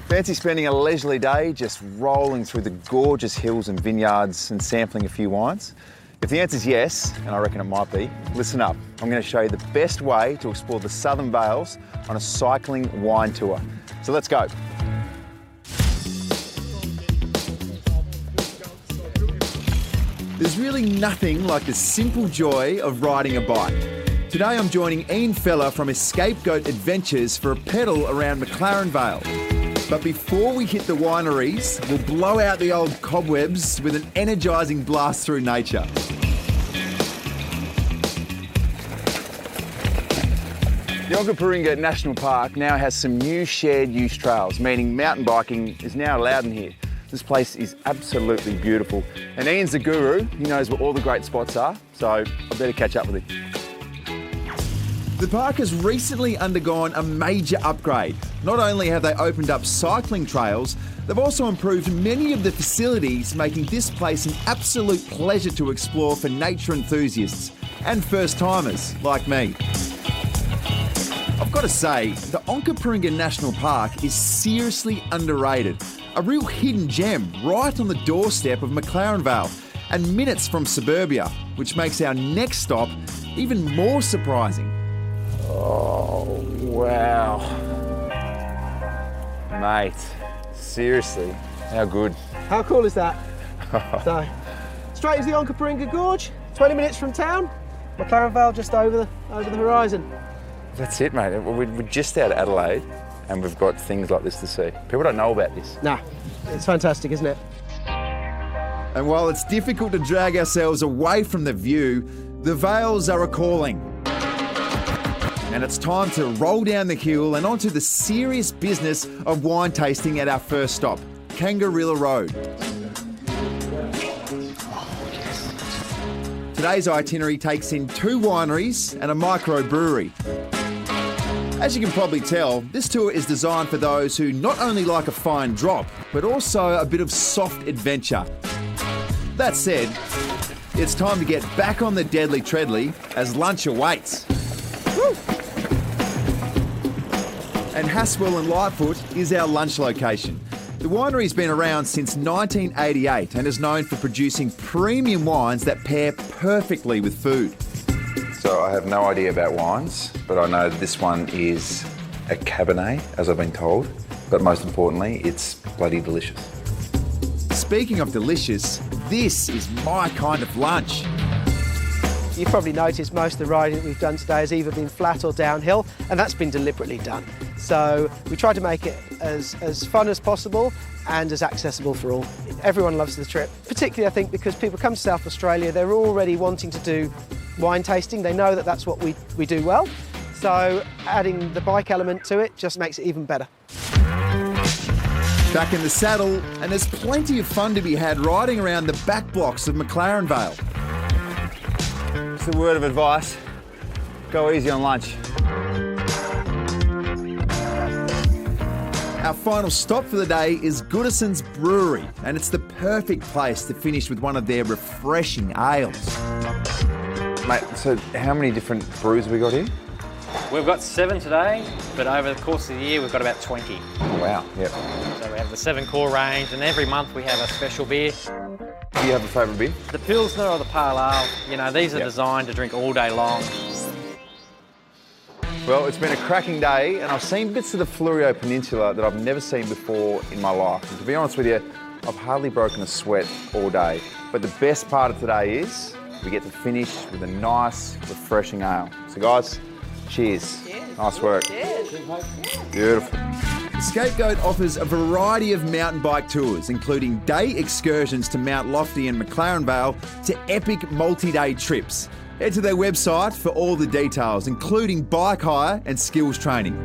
Fancy spending a leisurely day just rolling through the gorgeous hills and vineyards and sampling a few wines? If the answer's yes, and I reckon it might be, listen up. I'm going to show you the best way to explore the Southern Vales on a cycling wine tour. So let's go. There's really nothing like the simple joy of riding a bike. Today I'm joining Ian Feller from Escapegoat Adventures for a pedal around McLaren Vale. But before we hit the wineries, we'll blow out the old cobwebs with an energising blast through nature. The Paringa National Park now has some new shared use trails, meaning mountain biking is now allowed in here. This place is absolutely beautiful. And Ian's the guru, he knows where all the great spots are, so I better catch up with him. The park has recently undergone a major upgrade. Not only have they opened up cycling trails, they've also improved many of the facilities, making this place an absolute pleasure to explore for nature enthusiasts and first-timers like me. I've got to say, the Paringa National Park is seriously underrated. A real hidden gem right on the doorstep of McLaren Vale and minutes from suburbia, which makes our next stop even more surprising. Oh, wow. Mate, seriously, how good. How cool is that? So, straight as the Encourager Gorge, 20 minutes from town, McLaren Vale just over the horizon. That's it, mate. We're just out of Adelaide and we've got things like this to see. People don't know about this. Nah, it's fantastic, isn't it? And while it's difficult to drag ourselves away from the view, the Vales are a calling. And it's time to roll down the hill and onto the serious business of wine tasting at our first stop, Kangaroo Road. Oh, yes. Today's itinerary takes in 2 wineries and a microbrewery. As you can probably tell, this tour is designed for those who not only like a fine drop, but also a bit of soft adventure. That said, it's time to get back on the deadly treadly as lunch awaits. Woo! And Haswell and Lightfoot is our lunch location. The winery's been around since 1988 and is known for producing premium wines that pair perfectly with food. So I have no idea about wines, but I know this one is a Cabernet, as I've been told. But most importantly, it's bloody delicious. Speaking of delicious, this is my kind of lunch. You've probably noticed most of the riding that we've done today has either been flat or downhill, and that's been deliberately done. So we try to make it as fun as possible and as accessible for all. Everyone loves the trip, particularly I think because people come to South Australia, they're already wanting to do wine tasting. They know that that's what we do well. So adding the bike element to it just makes it even better. Back in the saddle, and there's plenty of fun to be had riding around the back blocks of McLaren Vale. Just a word of advice, go easy on lunch. Our final stop for the day is Goodisons Brewery, and it's the perfect place to finish with one of their refreshing ales. Mate, so how many different brews have we got here? We've got 7 today, but over the course of the year we've got about 20. Oh, wow, yep. So we have the 7 core range, and every month we have a special beer. Do you have a favourite beer? The Pilsner or the Pale Ale, you know, these are designed to drink all day long. Well, it's been a cracking day, and I've seen bits of the Fleurieu Peninsula that I've never seen before in my life. And to be honest with you, I've hardly broken a sweat all day. But the best part of today is we get to finish with a nice, refreshing ale. So guys, cheers. Cheers. Nice work. Cheers. Beautiful. Escapegoat offers a variety of mountain bike tours, including day excursions to Mount Lofty and McLaren Vale to epic multi-day trips. Head to their website for all the details, including bike hire and skills training.